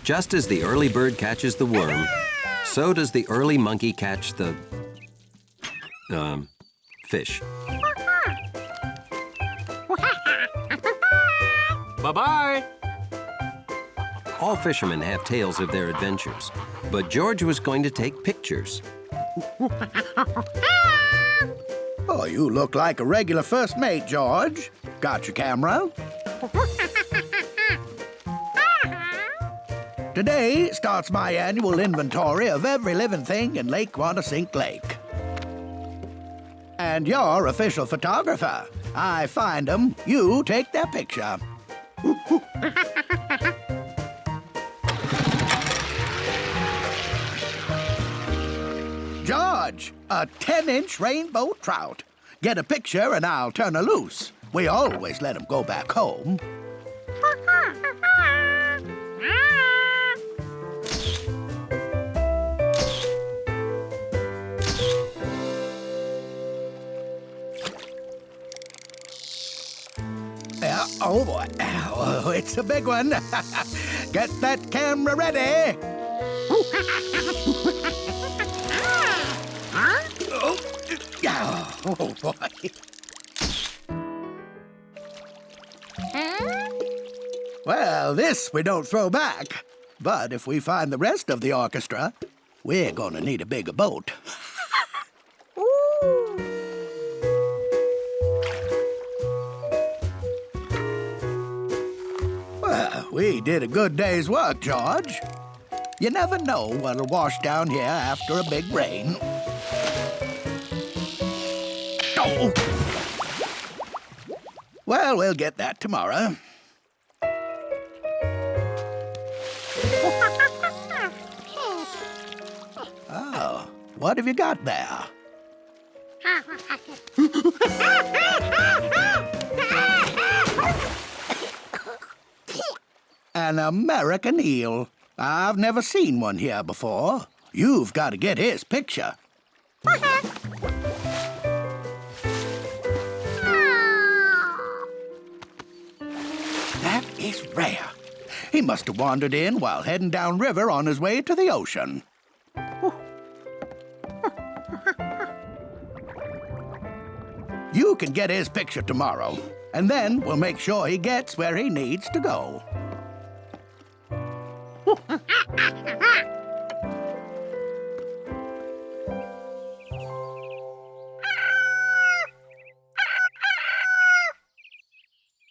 Just as the early bird catches the worm, so does the early monkey catch the, fish. Bye-bye. All fishermen have tales of their adventures, but George was going to take pictures. Oh, you look like a regular first mate, George. Got your camera? Today starts my annual inventory of every living thing in Lake Wanasink Lake. And you're official photographer. I find them, you take their picture. George, a 10-inch rainbow trout. Get a picture and I'll turn her loose. We always let him go back home. Oh, boy. Oh, it's a big one. Get that camera ready. Oh, boy. Well, this we don't throw back. But if we find the rest of the orchestra, we're gonna need a bigger boat. Well, we did a good day's work, George. You never know what'll wash down here after a big rain. Oh! Well, we'll get that tomorrow. Oh, what have you got there? An American eel. I've never seen one here before. You've got to get his picture. That is rare. He must have wandered in while heading downriver on his way to the ocean. You can get his picture tomorrow, and then we'll make sure he gets where he needs to go.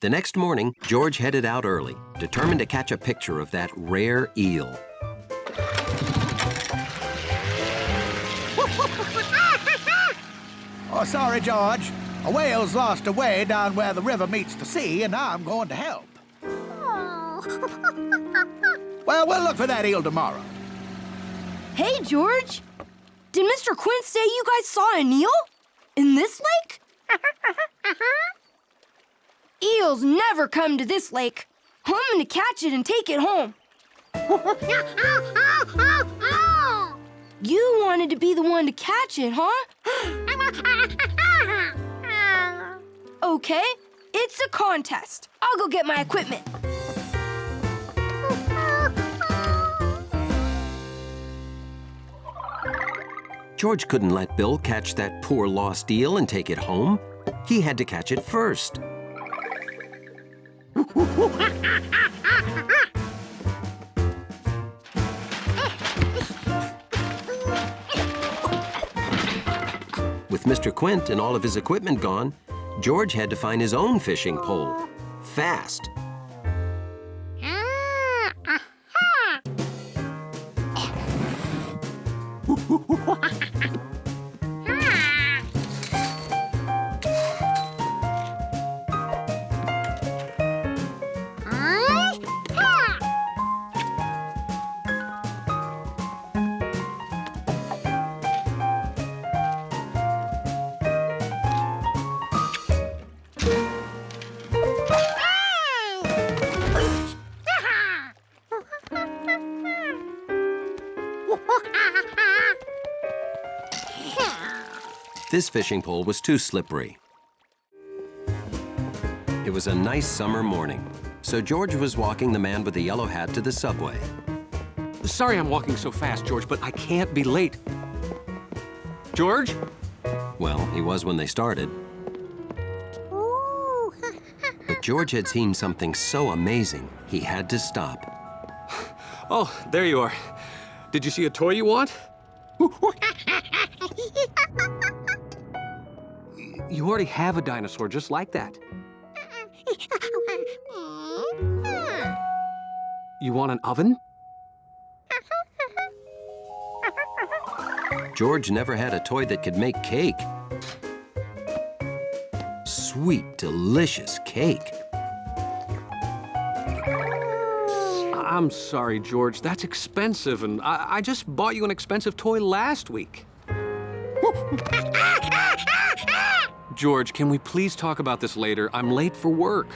The next morning, George headed out early, determined to catch a picture of that rare eel. Oh, sorry, George. A whale's lost her way down where the river meets the sea, and I'm going to help. Well, we'll look for that eel tomorrow. Hey, George. Did Mr. Quint say you guys saw an eel? In this lake? Eels never come to this lake. I'm gonna catch it and take it home. You wanted to be the one to catch it, huh? Okay, it's a contest. I'll go get my equipment. George couldn't let Bill catch that poor lost eel and take it home. He had to catch it first. With Mr. Quint and all of his equipment gone, George had to find his own fishing pole, fast. This fishing pole was too slippery. It was a nice summer morning, so George was walking the man with the yellow hat to the subway. Sorry I'm walking so fast, George, but I can't be late. George? Well, he was when they started. But George had seen something so amazing, he had to stop. Oh, there you are. Did you see a toy you want? You already have a dinosaur just like that. You want an oven? George never had a toy that could make cake. Sweet, delicious cake. I'm sorry, George. That's expensive, and I just bought you an expensive toy last week. George, can we please talk about this later? I'm late for work.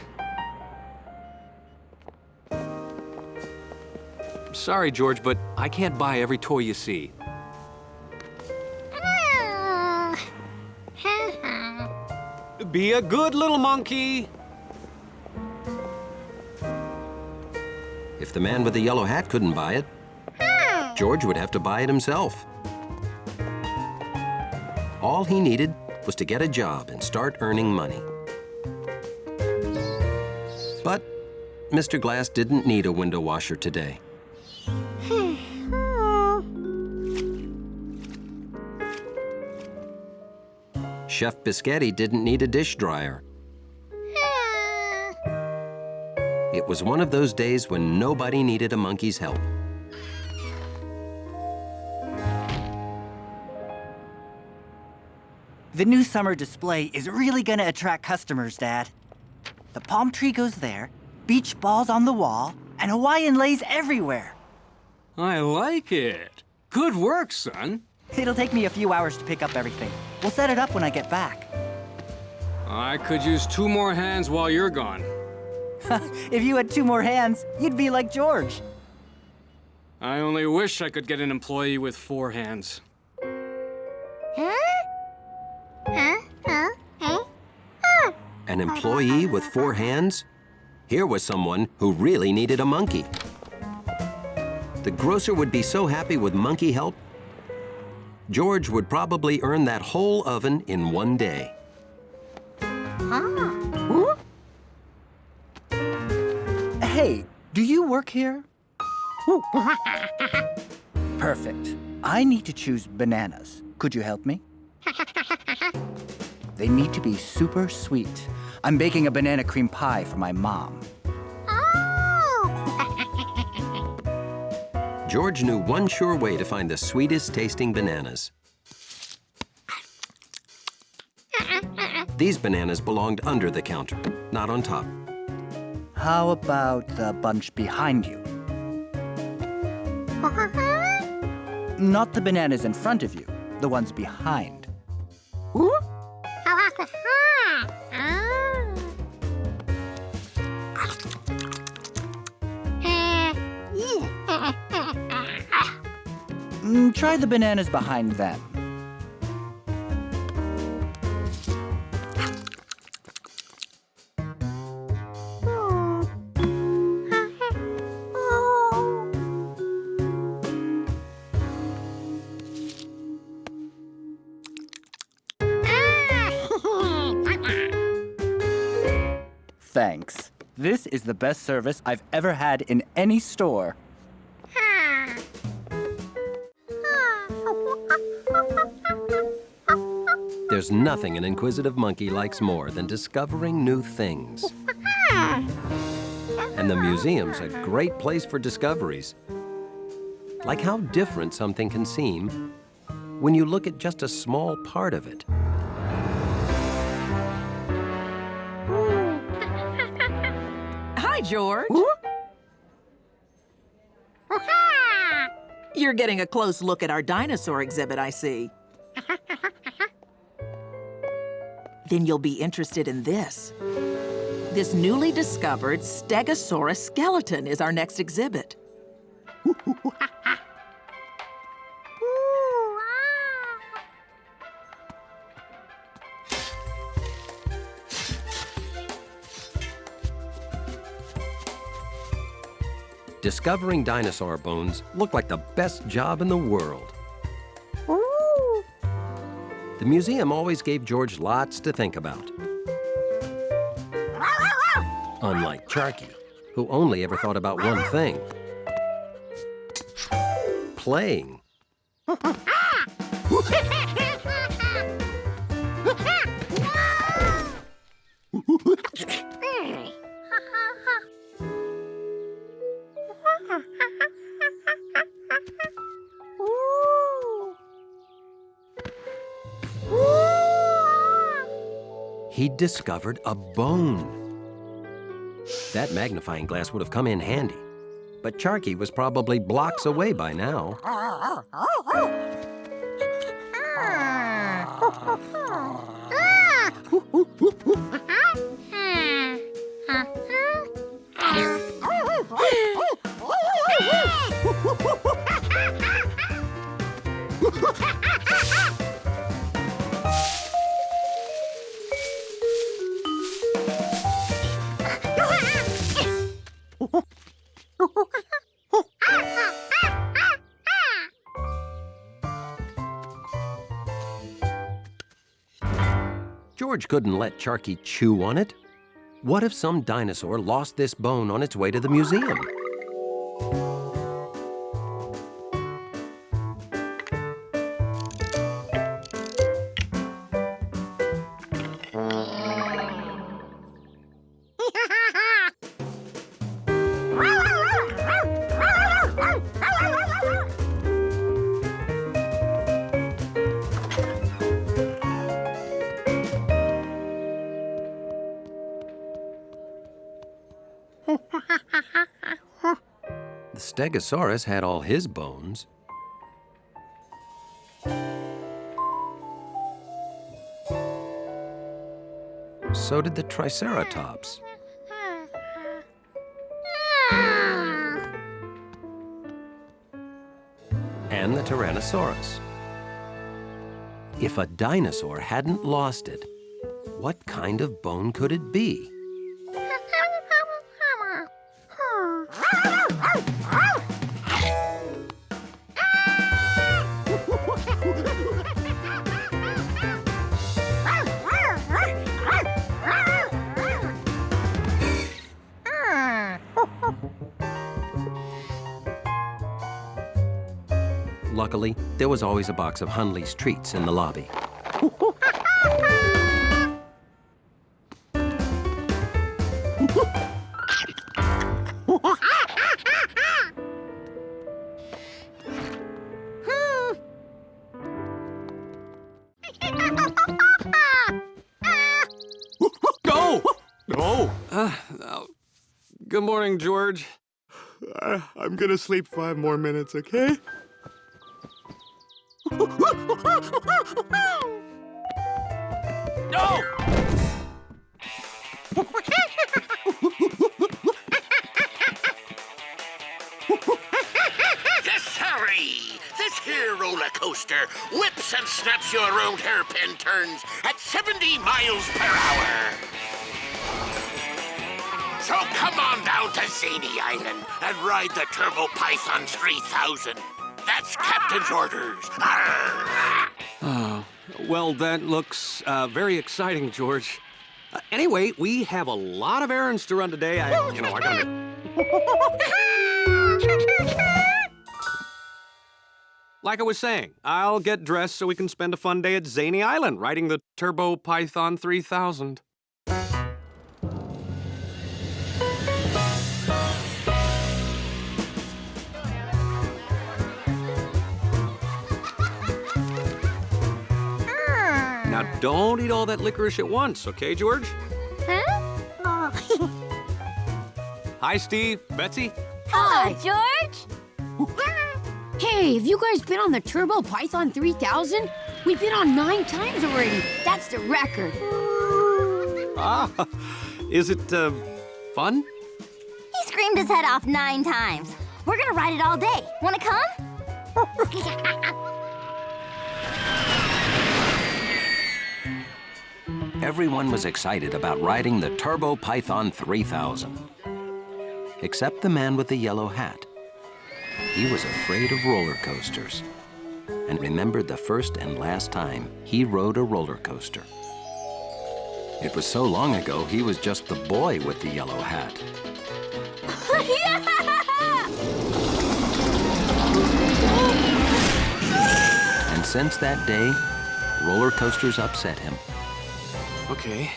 Sorry, George, but I can't buy every toy you see. Be a good little monkey. If the man with the yellow hat couldn't buy it, George would have to buy it himself. All he needed was to get a job and start earning money. But Mr. Glass didn't need a window washer today. Chef Biscotti didn't need a dish dryer. It was one of those days when nobody needed a monkey's help. The new summer display is really gonna attract customers, Dad. The palm tree goes there, beach balls on the wall, and Hawaiian leis everywhere. I like it. Good work, son. It'll take me a few hours to pick up everything. We'll set it up when I get back. I could use 2 more hands while you're gone. If you had 2 more hands, you'd be like George. I only wish I could get an employee with 4 hands. An employee with 4 hands? Here was someone who really needed a monkey. The grocer would be so happy with monkey help. George would probably earn that whole oven in one day. Hey, do you work here? Perfect. I need to choose bananas. Could you help me? They need to be super sweet. I'm baking a banana cream pie for my mom. George knew one sure way to find the sweetest tasting bananas. These bananas belonged under the counter, not on top. How about the bunch behind you? Not the bananas in front of you, the ones behind. Try the bananas behind them. Thanks. This is the best service I've ever had in any store. There's nothing an inquisitive monkey likes more than discovering new things. And the museum's a great place for discoveries. Like how different something can seem when you look at just a small part of it. Hi, George. You're getting a close look at our dinosaur exhibit, I see. Then you'll be interested in this. This newly discovered Stegosaurus skeleton is our next exhibit. Discovering dinosaur bones looked like the best job in the world. The museum always gave George lots to think about. Unlike Charky, who only ever thought about one thing: playing. He'd discovered a bone. That magnifying glass would have come in handy, but Charky was probably blocks away by now. George couldn't let Charky chew on it. What if some dinosaur lost this bone on its way to the museum? The Stegosaurus had all his bones. So did the Triceratops. And the Tyrannosaurus. If a dinosaur hadn't lost it, what kind of bone could it be? Luckily, there was always a box of Hunley's treats in the lobby. Go! Oh! Good morning, George. I'm gonna sleep 5 more minutes, okay? No! Yes, sorry. This here roller coaster whips and snaps you around hairpin turns at 70 miles per hour. So come on down to Zany Island and ride the Turbo Python 3000. That's Captain's orders. Well, that looks very exciting, George. Anyway, we have a lot of errands to run today. I gotta... Like I was saying, I'll get dressed so we can spend a fun day at Zany Island riding the Turbo Python 3000. Now, don't eat all that licorice at once, okay, George? Huh? Hi, Steve. Betsy? Hello, George. Hey, have you guys been on the Turbo Python 3000? We've been on 9 times already. That's the record. Is it, fun? He screamed his head off 9 times. We're gonna ride it all day. Wanna come? Everyone was excited about riding the Turbo Python 3000. except the man with the yellow hat. He was afraid of roller coasters and remembered the first and last time he rode a roller coaster. It was so long ago, he was just the boy with the yellow hat. And since that day, roller coasters upset him. Okay,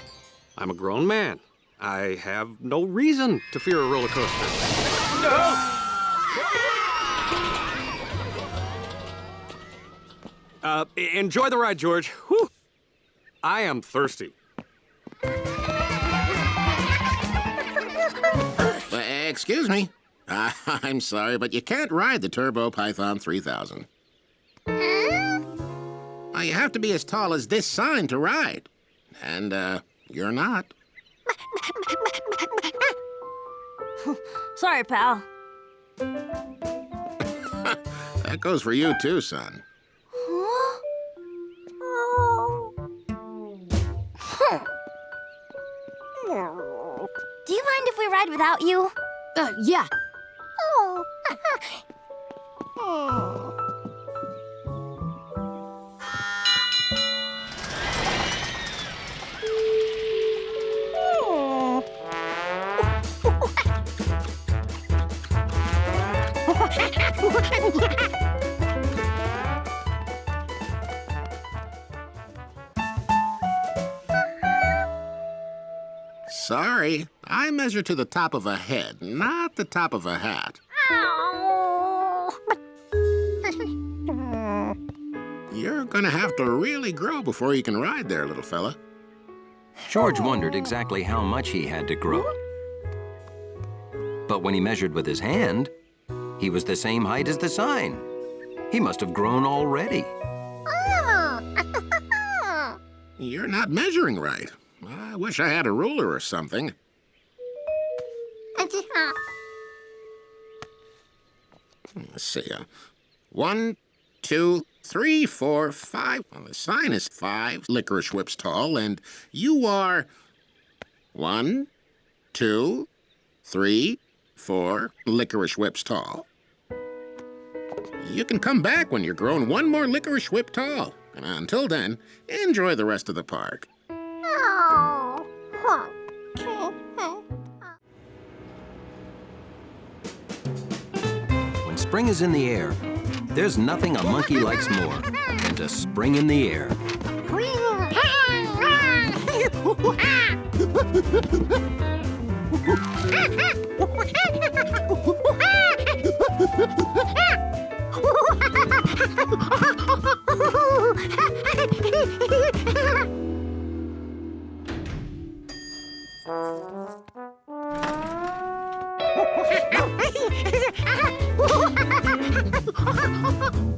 I'm a grown man. I have no reason to fear a roller coaster. No! Enjoy the ride, George. Whew. I am thirsty. Excuse me. I'm sorry, but you can't ride the Turbo Python 3000. You have to be as tall as this sign to ride. And, you're not. Sorry, pal. That goes for you, too, son. Do you mind if we ride without you? Yeah. Oh. Sorry, I measure to the top of a head, not the top of a hat. You're gonna have to really grow before you can ride there, little fella. George wondered exactly how much he had to grow. But when he measured with his hand, he was the same height as the sign. He must have grown already. You're not measuring right. I wish I had a ruler or something. Let's see. 1, 2, 3, 4, 5. Well, the sign is 5 licorice whips tall, and you are 1, 2, 3, 4 licorice whips tall. You can come back when you're grown one more licorice whip tall. And until then, enjoy the rest of the park. When spring is in the air, there's nothing a monkey likes more than to spring in the air.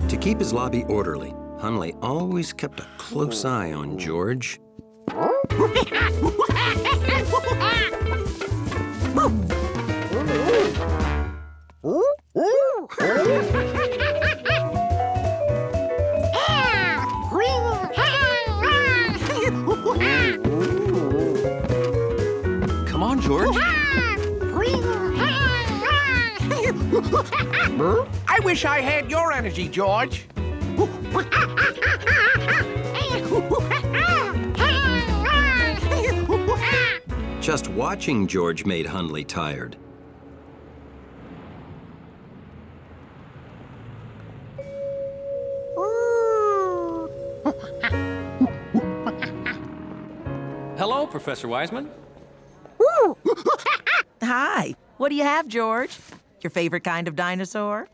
To keep his lobby orderly, Hunley always kept a close eye on George. Come on, George. I wish I had your energy, George. Just watching George made Hunley tired. Hello, Professor Wiseman. Hi. What do you have, George? Your favorite kind of dinosaur?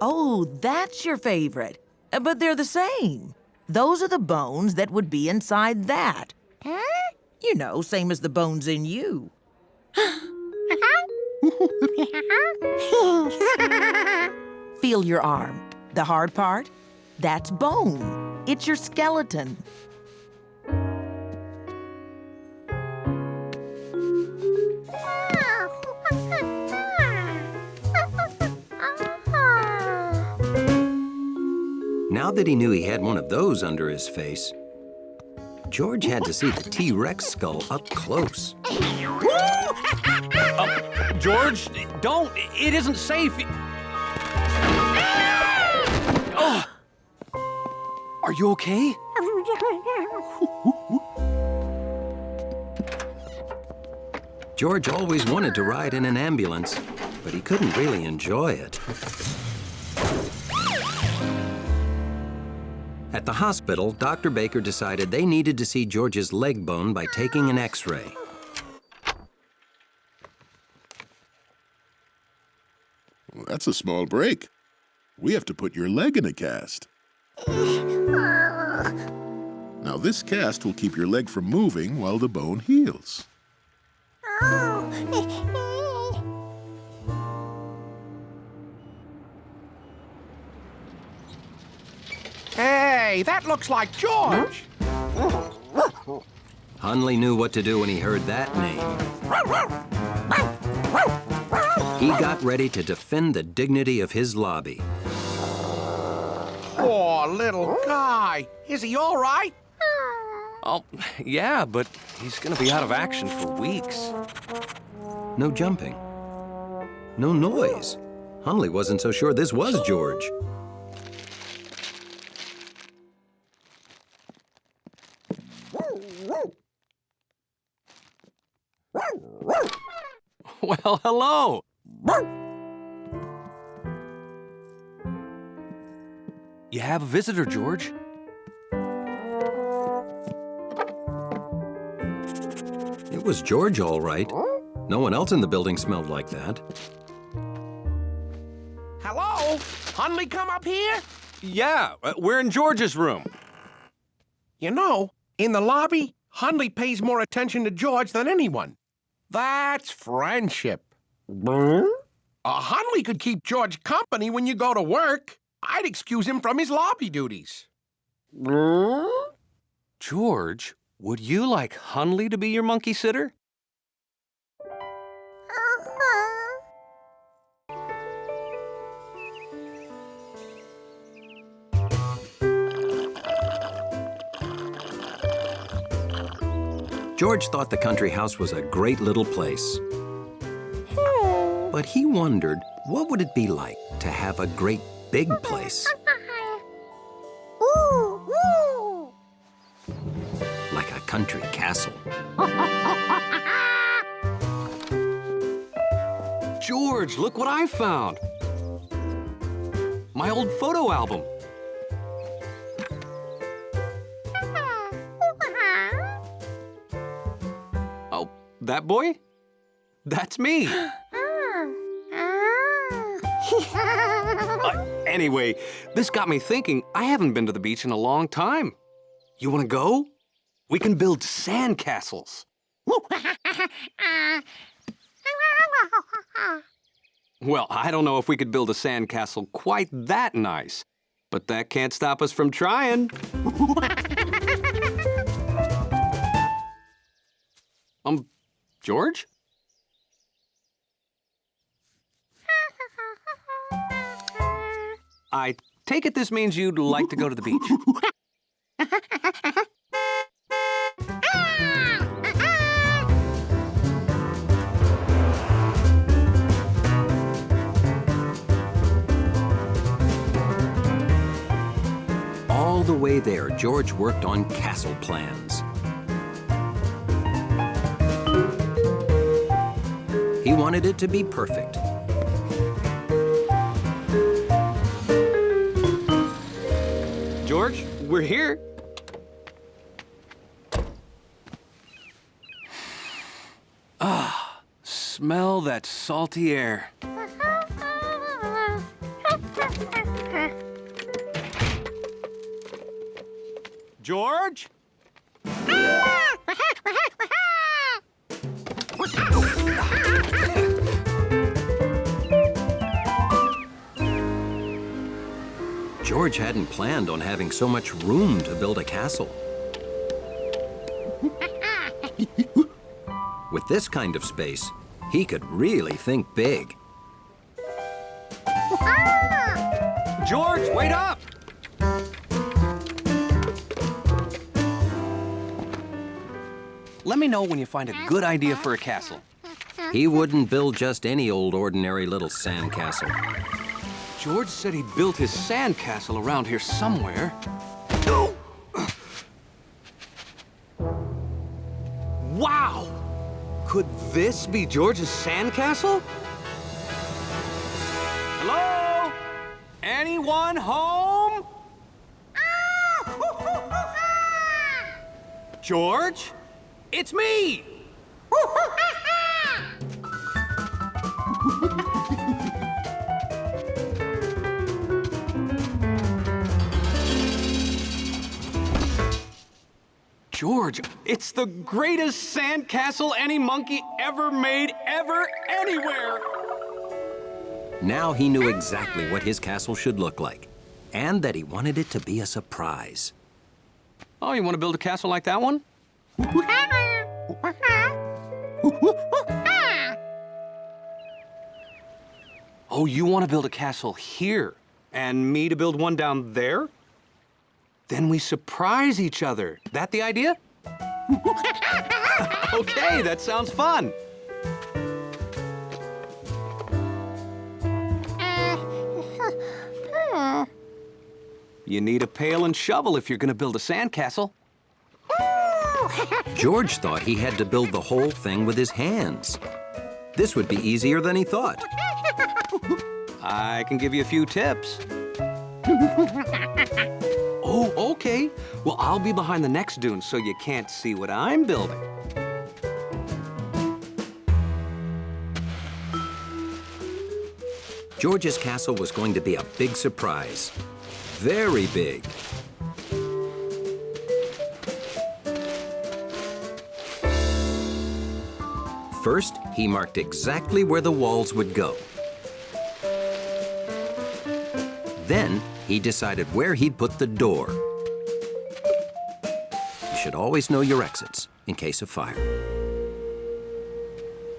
Oh, that's your favorite. But they're the same. Those are the bones that would be inside that. You know, same as the bones in you. Feel your arm. The hard part? That's bone. It's your skeleton. Now that he knew he had one of those under his face, George had to see the T-Rex skull up close. George, don't. It isn't safe. Oh. Are you okay? George always wanted to ride in an ambulance, but he couldn't really enjoy it. At the hospital, Dr. Baker decided they needed to see George's leg bone by taking an X-ray. Well, that's a small break. We have to put your leg in a cast. Now, this cast will keep your leg from moving while the bone heals. Hey, that looks like George. Hunley knew what to do when he heard that name. He got ready to defend the dignity of his lobby. Poor little guy. Is he all right? Oh, yeah, but he's gonna be out of action for weeks. No jumping. No noise. Hunley wasn't so sure this was George. Well, hello. You have a visitor, George. It was George, all right. No one else in the building smelled like that. Hello? Hunley come up here? Yeah, we're in George's room. You know, in the lobby, Hunley pays more attention to George than anyone. That's friendship. Hunley could keep George company when you go to work. I'd excuse him from his lobby duties. George, would you like Hunley to be your monkey sitter? George thought the country house was a great little place. But he wondered, what would it be like to have a great big place? Like a country castle. George, look what I found. My old photo album. Oh, that boy? That's me. Anyway, this got me thinking, I haven't been to the beach in a long time. You want to go? We can build sand castles. Well, I don't know if we could build a sand castle quite that nice, but that can't stop us from trying. George? I take it this means you'd like to go to the beach. All the way there, George worked on castle plans. He wanted it to be perfect. George, we're here. Ah, smell that salty air. George? George hadn't planned on having so much room to build a castle. With this kind of space, he could really think big. George, wait up! let me know when you find a good idea for a castle. He wouldn't build just any old ordinary little sandcastle. George said he built his sandcastle around here somewhere. Wow! Could this be George's sandcastle? Hello? Anyone home? George? It's me! George, it's the greatest sandcastle any monkey ever made, anywhere! Now he knew exactly what his castle should look like, and that he wanted it to be a surprise. Oh, you want to build a castle like that one? Oh, you want to build a castle here, and me to build one down there? Then we surprise each other. That the idea? Okay, that sounds fun. You need a pail and shovel if you're going to build a sandcastle. George thought he had to build the whole thing with his hands. This would be easier than he thought. I can give you a few tips. Oh, okay. Well, I'll be behind the next dune so you can't see what I'm building. George's castle was going to be a big surprise. Very big. First, he marked exactly where the walls would go. Then, he decided where he'd put the door. You should always know your exits in case of fire.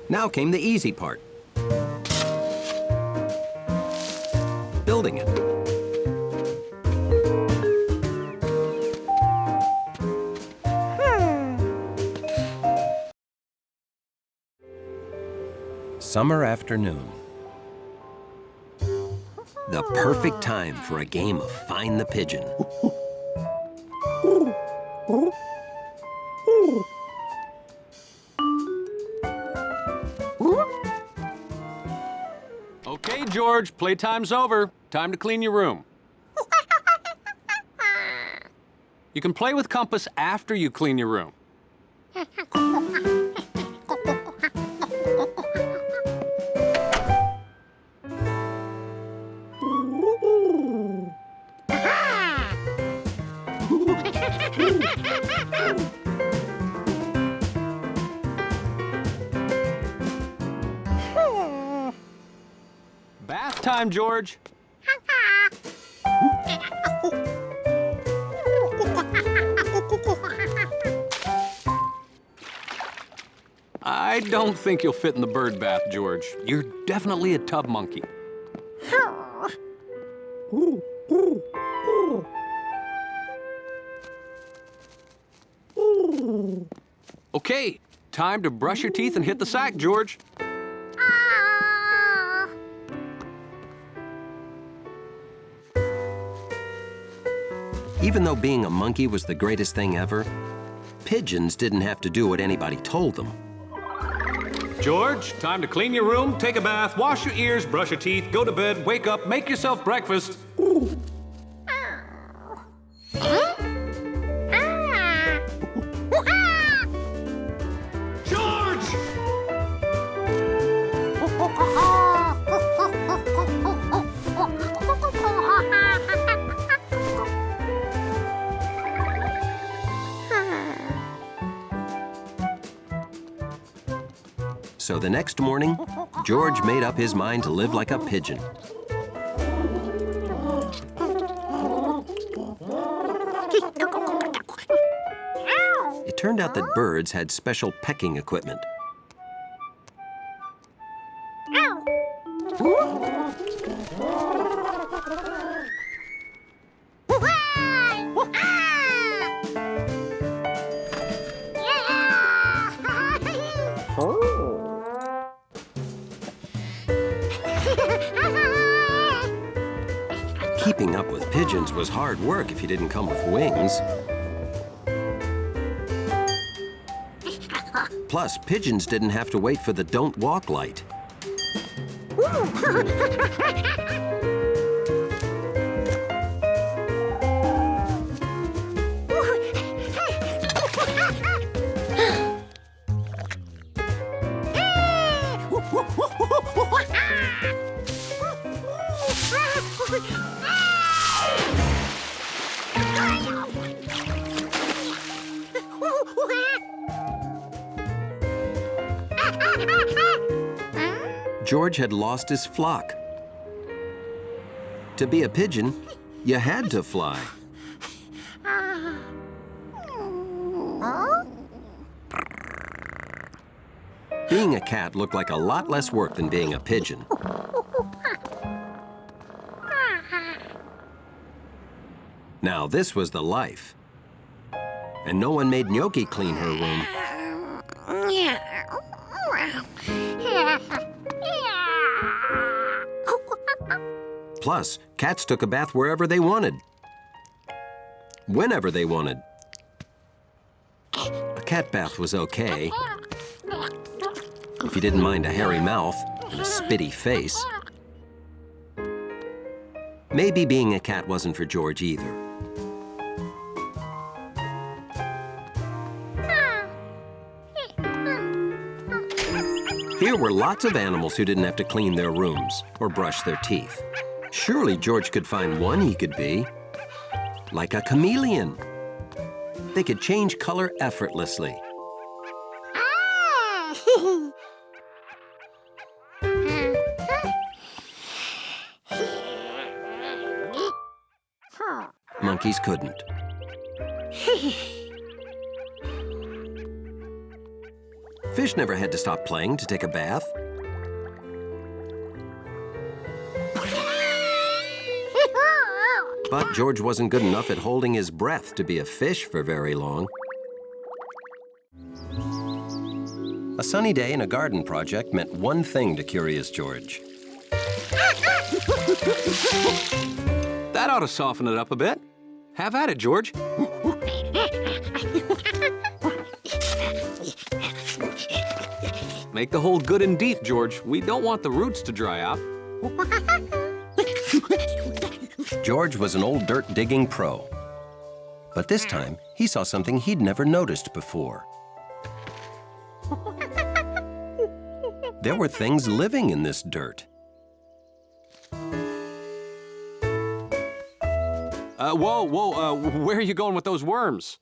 Now came the easy part. Building it. Summer afternoon. The perfect time for a game of Find the Pigeon. Okay, George, playtime's over. Time to clean your room. You can play with compass after you clean your room. Bath time, George. I don't think you'll fit in the bird bath, George. You're definitely a tub monkey. Okay, time to brush your teeth and hit the sack, George. Even though being a monkey was the greatest thing ever, pigeons didn't have to do what anybody told them. George, time to clean your room, take a bath, wash your ears, brush your teeth, go to bed, wake up, make yourself breakfast. So the next morning, George made up his mind to live like a pigeon. It turned out that birds had special pecking equipment. pigeons was hard work if you didn't come with wings. Plus, pigeons didn't have to wait for the don't walk light. George had lost his flock. To be a pigeon, you had to fly. Being a cat looked like a lot less work than being a pigeon. Now, this was the life. And no one made Gnocchi clean her room. Plus, cats took a bath wherever they wanted. Whenever they wanted. A cat bath was okay. If you didn't mind a hairy mouth and a spitty face. Maybe being a cat wasn't for George either. Here were lots of animals who didn't have to clean their rooms or brush their teeth. Surely George could find one he could be. Like a chameleon. They could change color effortlessly. Monkeys couldn't. Fish never had to stop playing to take a bath. But George wasn't good enough at holding his breath to be a fish for very long. A sunny day in a garden project meant one thing to Curious George. That ought to soften it up a bit. Have at it, George. Make the hole good and deep, George. We don't want the roots to dry out. George was an old dirt-digging pro. But this time, he saw something he'd never noticed before. There were things living in this dirt. Whoa, where are you going with those worms?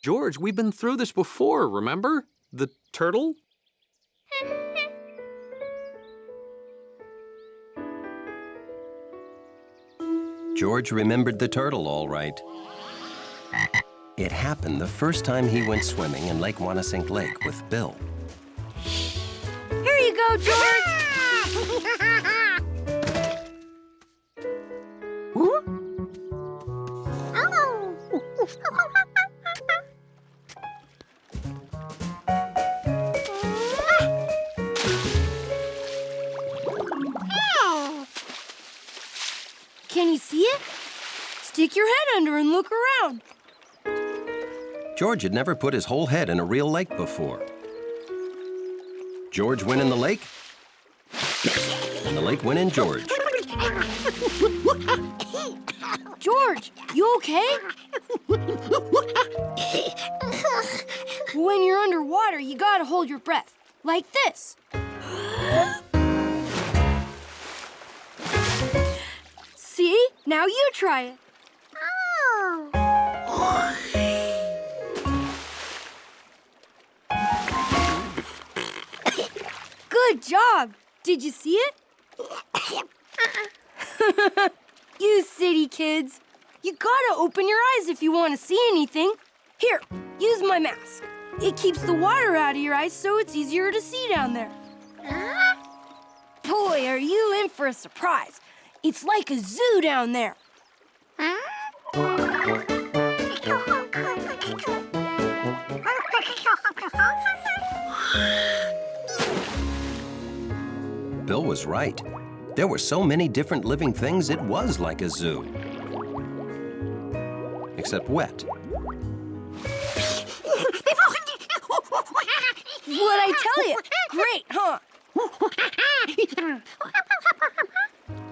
George, we've been through this before, remember? The turtle? George remembered the turtle all right. It happened the first time he went swimming in Lake Wanasink Lake with Bill. Here you go, George! Can you see it? Stick your head under and look around. George had never put his whole head in a real lake before. George went in the lake, and the lake went in George. George, you okay? When you're underwater, you gotta hold your breath, like this. See? Now you try it. Good job. Did you see it? You city kids. You gotta open your eyes if you want to see anything. Here, use my mask. It keeps the water out of your eyes so it's easier to see down there. Boy, are you in for a surprise. It's like a zoo down there. Bill was right. There were so many different living things, it was like a zoo. Except wet. What'd I tell you? Great, huh?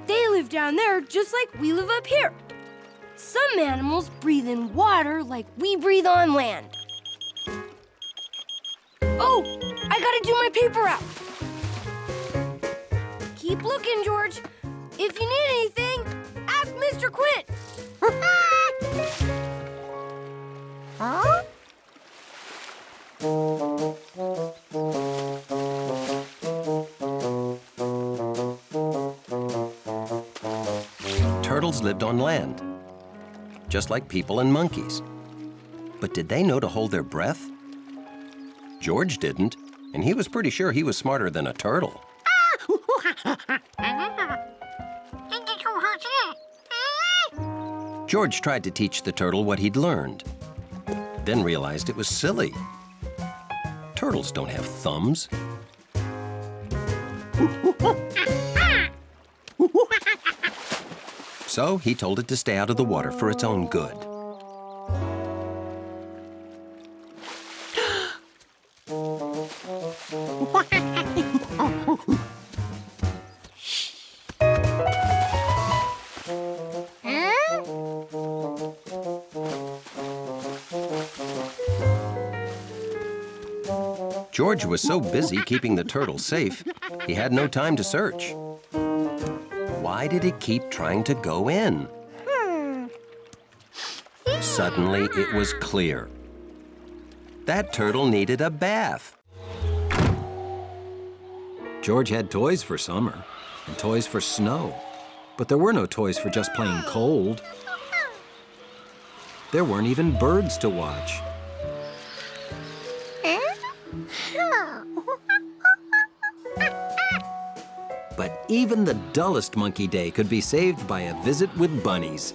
They live down there just like we live up here. Some animals breathe in water like we breathe on land. Oh, I gotta do my paper route. Keep looking, George. If you need anything, ask Mr. Quint. Huh? Turtles lived on land, just like people and monkeys. But did they know to hold their breath? George didn't, and he was pretty sure he was smarter than a turtle. George tried to teach the turtle what he'd learned, then realized it was silly. Turtles don't have thumbs. So he told it to stay out of the water for its own good. George was so busy keeping the turtle safe, he had no time to search. Why did it keep trying to go in? Suddenly, it was clear. That turtle needed a bath. George had toys for summer and toys for snow, but there were no toys for just plain cold. There weren't even birds to watch. But even the dullest monkey day could be saved by a visit with bunnies.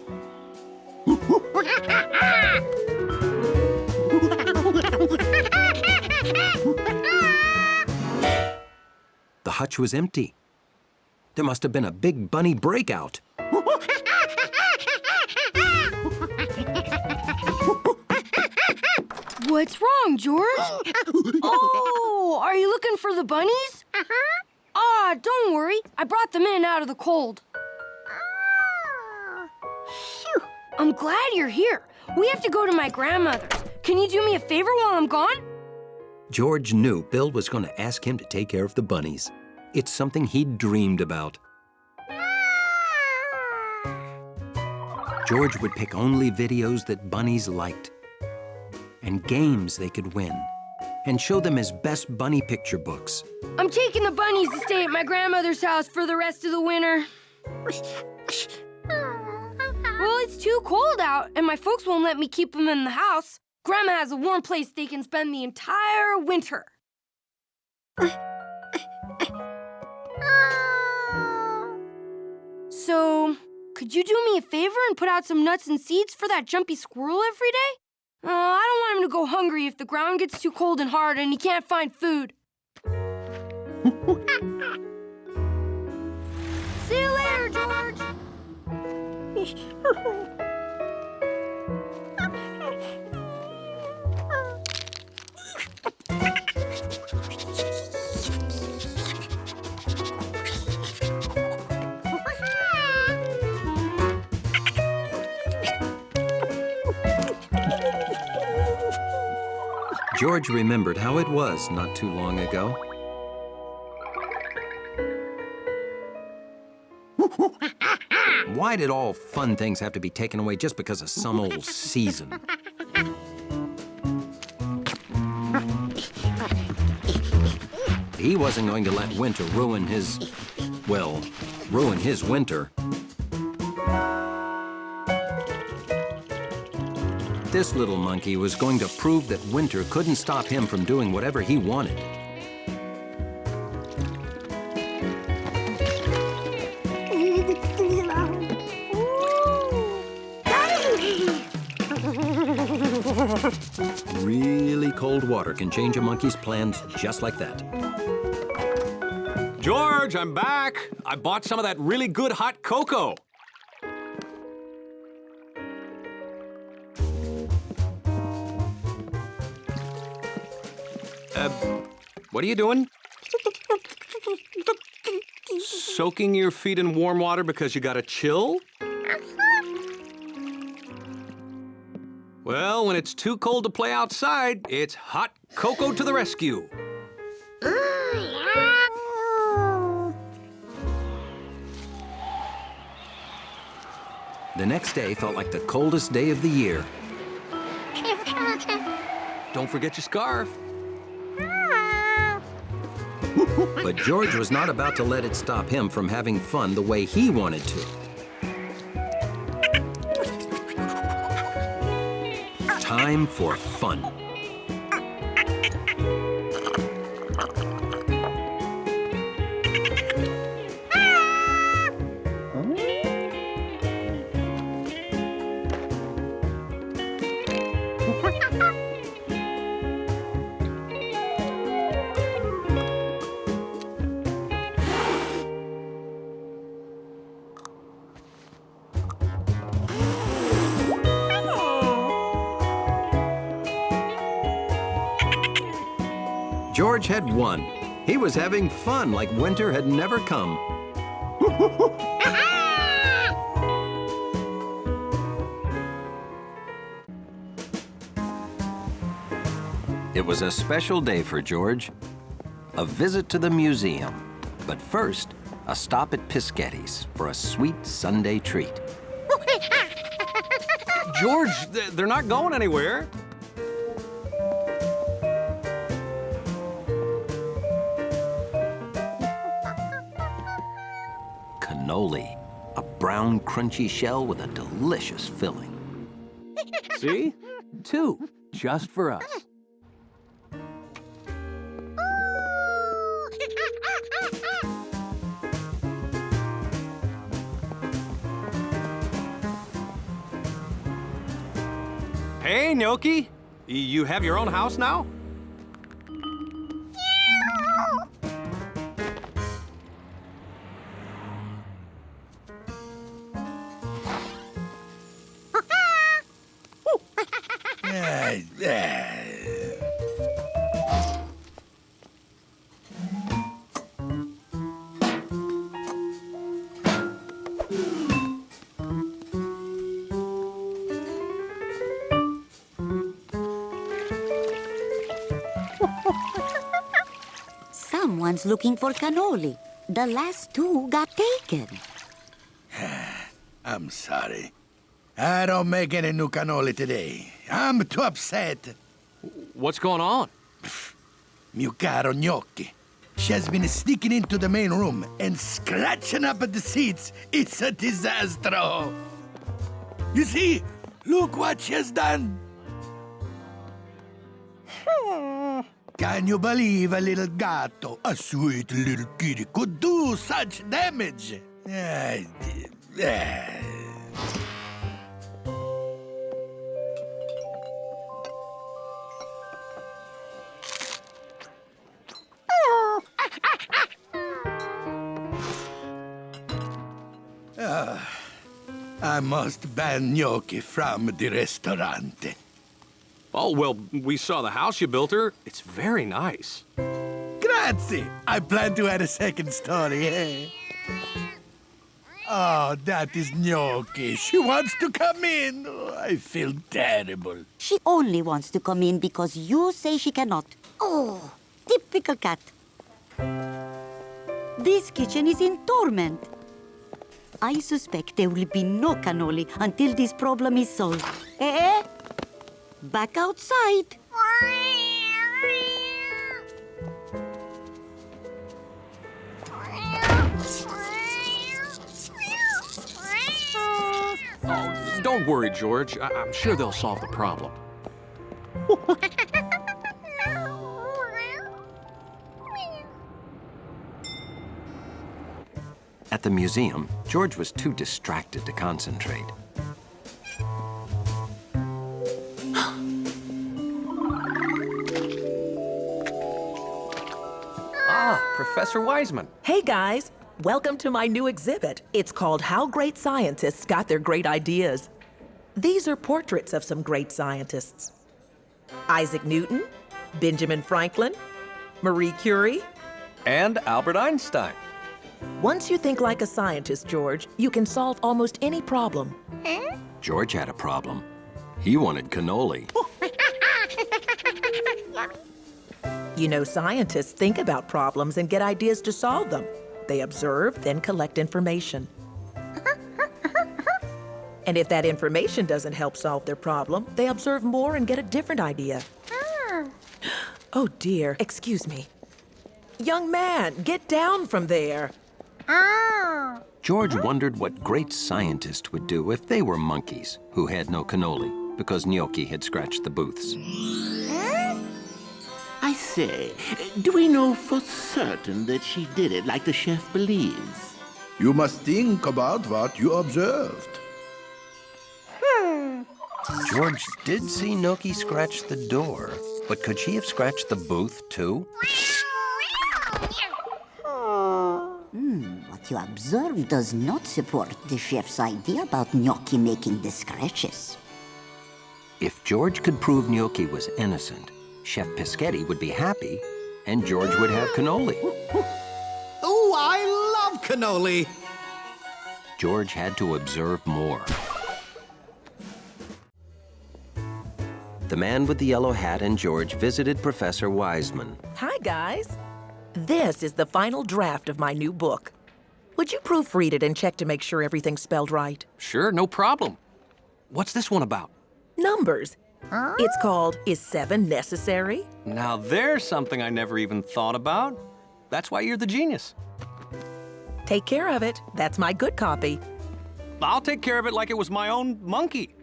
The hutch was empty. There must have been a big bunny breakout. What's wrong, George? Oh, are you looking for the bunnies? Ah, don't worry. I brought them in out of the cold. Phew. I'm glad you're here. We have to go to my grandmother's. Can you do me a favor while I'm gone? George knew Bill was going to ask him to take care of the bunnies. It's something he'd dreamed about. George would pick only videos that bunnies liked, and games they could win, and show them his best bunny picture books. I'm taking the bunnies to stay at my grandmother's house for the rest of the winter. Well, it's too cold out, and my folks won't let me keep them in the house. Grandma has a warm place they can spend the entire winter. So, could you do me a favor and put out some nuts and seeds for that jumpy squirrel every day? I don't want him to go hungry if the ground gets too cold and hard and he can't find food. See you later, George. George remembered how it was not too long ago. Why did all fun things have to be taken away just because of some old season? He wasn't going to let winter ruin his winter. This little monkey was going to prove that winter couldn't stop him from doing whatever he wanted. Really cold water can change a monkey's plans just like that. George, I'm back. I bought some of that really good hot cocoa. What are you doing? Soaking your feet in warm water because you got a chill? Well, when it's too cold to play outside, it's hot cocoa to the rescue. The next day felt like the coldest day of the year. Don't forget your scarf. But George was not about to let it stop him from having fun the way he wanted to. Time for fun. George had won. He was having fun like winter had never come. It was a special day for George. A visit to the museum. But first, a stop at Piscatty's for a sweet Sunday treat. George, they're not going anywhere. Cannoli, a brown, crunchy shell with a delicious filling. See? 2, just for us. Hey, Gnocchi, you have your own house now? Someone's looking for cannoli. The last 2 got taken. I'm sorry. I don't make any new cannoli today. I'm too upset. What's going on? Mio caro Gnocchi. She has been sneaking into the main room and scratching up at the seats. It's a disaster. You see? Look what she has done. Can you believe a little gatto, a sweet little kitty, could do such damage? I must ban Gnocchi from the restaurant. Oh, well, we saw the house you built her. It's very nice. Grazie. I plan to add a second story, eh? Oh, that is Gnocchi. She wants to come in. Oh, I feel terrible. She only wants to come in because you say she cannot. Oh, typical cat. This kitchen is in torment. I suspect there will be no cannoli until this problem is solved. Eh? Back outside. Oh, don't worry, George. I'm sure they'll solve the problem. At the museum, George was too distracted to concentrate. Professor Wiseman. Hey, guys. Welcome to my new exhibit. It's called How Great Scientists Got Their Great Ideas. These are portraits of some great scientists. Isaac Newton, Benjamin Franklin, Marie Curie, And Albert Einstein. Once you think like a scientist, George, you can solve almost any problem. George had a problem. He wanted cannoli. You know, scientists think about problems and get ideas to solve them. They observe, then collect information. And if that information doesn't help solve their problem, they observe more and get a different idea. Oh dear, excuse me. Young man, get down from there. George wondered what great scientists would do if they were monkeys who had no cannoli because Gnocchi had scratched the booths. I say, do we know for certain that she did it like the chef believes? You must think about what you observed. George did see Gnocchi scratch the door, but could she have scratched the booth too? What you observed does not support the chef's idea about Gnocchi making the scratches. If George could prove Gnocchi was innocent, Chef Pischetti would be happy, and George would have cannoli. Oh, I love cannoli! George had to observe more. The man with the yellow hat and George visited Professor Wiseman. Hi, guys. This is the final draft of my new book. Would you proofread it and check to make sure everything's spelled right? Sure, no problem. What's this one about? Numbers. It's called Is 7 Necessary? Now there's something I never even thought about. That's why you're the genius. Take care of it. That's my good copy. I'll take care of it like it was my own monkey.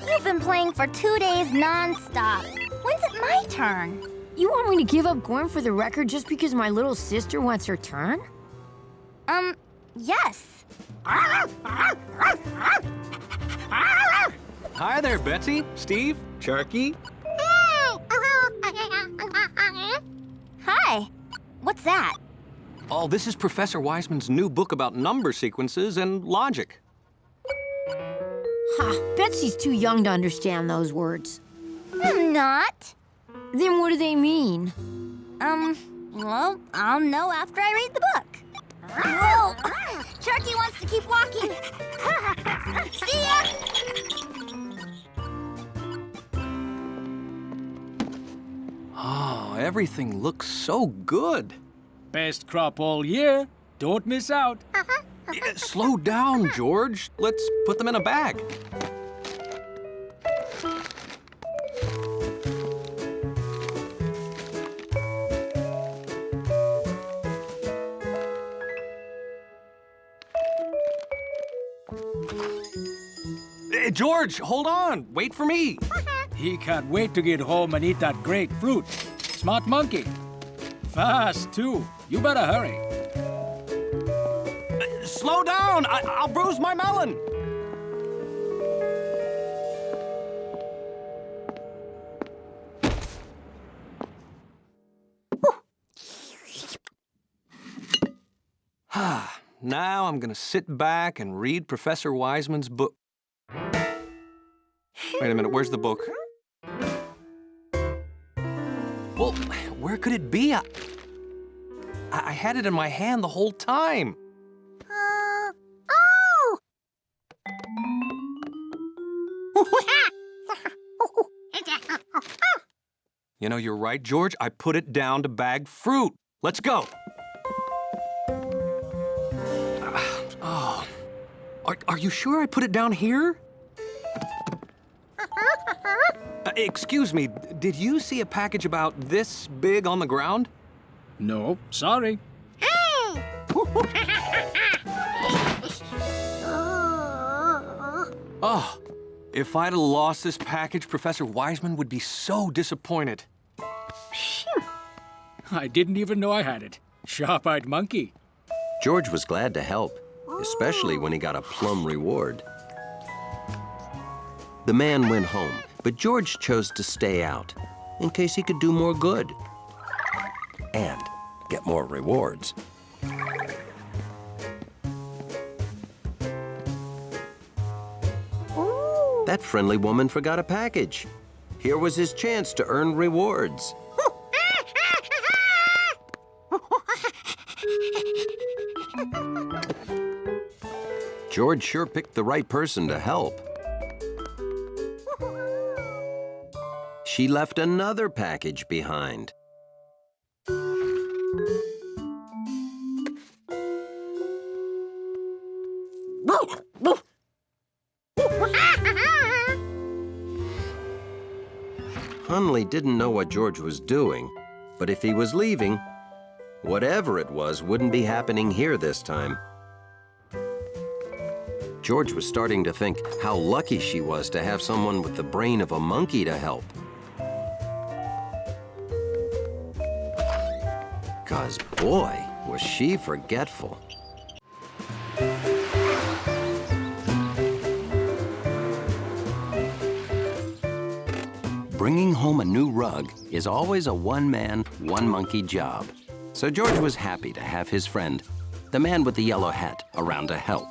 You've been playing for 2 days non-stop. When's it my turn? You want me to give up going for the record just because my little sister wants her turn? Yes. Hi there, Betsy, Steve, Sharky. Hi. What's that? Oh, this is Professor Wiseman's new book about number sequences and logic. Ha, Betsy's too young to understand those words. I'm not. Then what do they mean? Well, I'll know after I read the book. Whoa! Sharky wants to keep walking. See ya! Oh, everything looks so good. Best crop all year. Don't miss out. Yeah, slow down, George. Let's put them in a bag. Hey, George, hold on. Wait for me. He can't wait to get home and eat that great fruit. Smart monkey. Fast, too. You better hurry. Slow down. I'll bruise my melon. Now I'm gonna sit back and read Professor Wiseman's book. Wait a minute, where's the book? Well, where could it be? I had it in my hand the whole time. Oh! You know, you're right, George. I put it down to bag fruit. Let's go. Oh. Are you sure I put it down here? Excuse me, did you see a package about this big on the ground? No, sorry. Oh, if I'd have lost this package, Professor Wiseman would be so disappointed. I didn't even know I had it. Sharp-eyed monkey. George was glad to help, especially when he got a plum reward. The man went home, but George chose to stay out in case he could do more good and get more rewards. That friendly woman forgot a package. Here was his chance to earn rewards. George sure picked the right person to help. She left another package behind. Hunley didn't know what George was doing, but if he was leaving, whatever it was wouldn't be happening here this time. George was starting to think how lucky she was to have someone with the brain of a monkey to help. 'Cause boy, was she forgetful. Bringing home a new rug is always a one-man, one-monkey job. So George was happy to have his friend, the man with the yellow hat, around to help.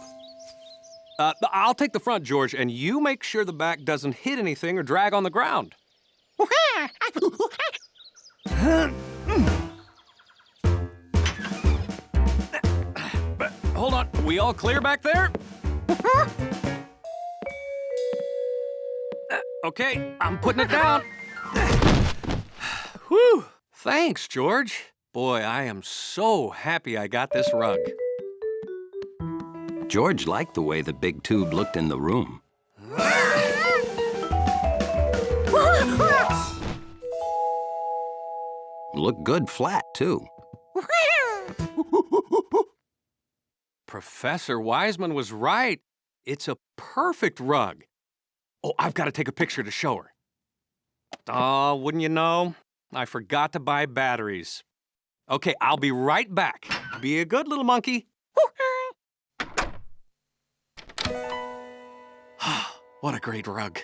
I'll take the front, George, and you make sure the back doesn't hit anything or drag on the ground. But hold on, we all clear back there? Okay, I'm putting it down. Whew, thanks, George. Boy, I am so happy I got this rug. George liked the way the big tube looked in the room. Looked good flat, too. Professor Wiseman was right. It's a perfect rug. Oh, I've got to take a picture to show her. Oh, wouldn't you know? I forgot to buy batteries. Okay, I'll be right back. Be a good little monkey. What a great rug.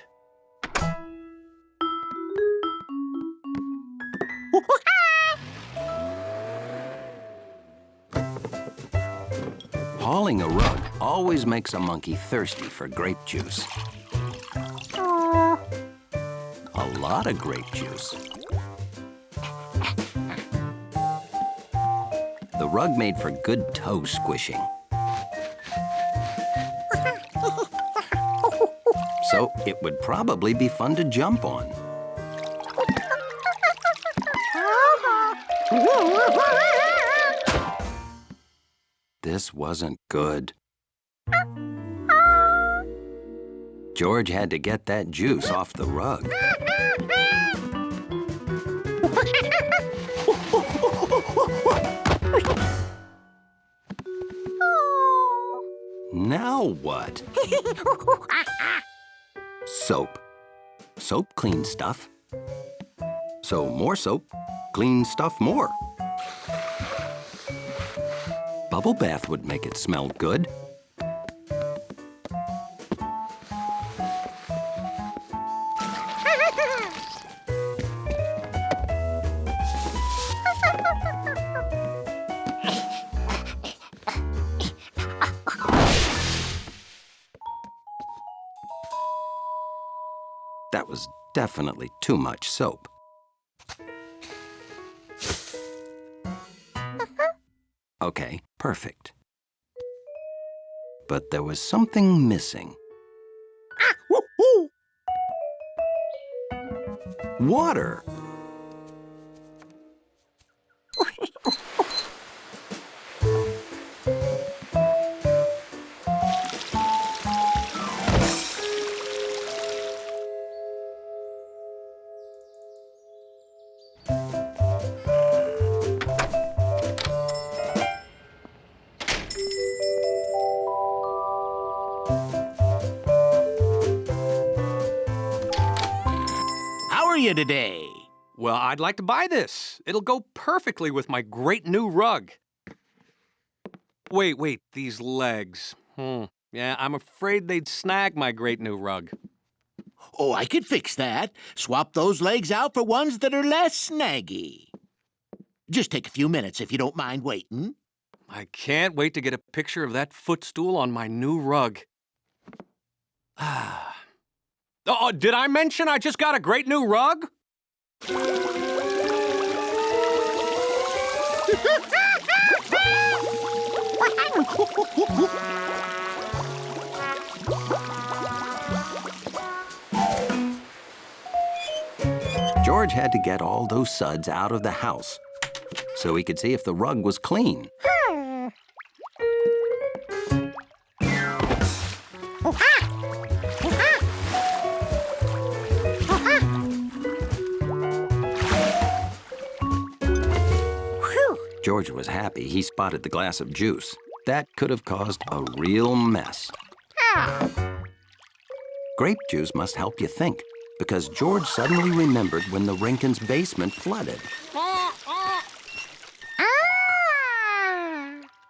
Hauling a rug always makes a monkey thirsty for grape juice. A lot of grape juice. The rug made for good toe squishing. So it would probably be fun to jump on. This wasn't good. George had to get that juice off the rug. Now what? Soap. Soap cleans stuff. So more soap cleans stuff more. Bubble bath would make it smell good. That was definitely too much soap. Okay, perfect. But there was something missing. Water! you today? Well, I'd like to buy this. It'll go perfectly with my great new rug. Wait, these legs. Yeah, I'm afraid they'd snag my great new rug. Oh, I could fix that. Swap those legs out for ones that are less snaggy. Just take a few minutes if you don't mind waiting. I can't wait to get a picture of that footstool on my new rug. Oh, did I mention I just got a great new rug? George had to get all those suds out of the house so he could see if the rug was clean. George was happy he spotted the glass of juice. That could have caused a real mess. Grape juice must help you think, because George suddenly remembered when the Rinkins' basement flooded.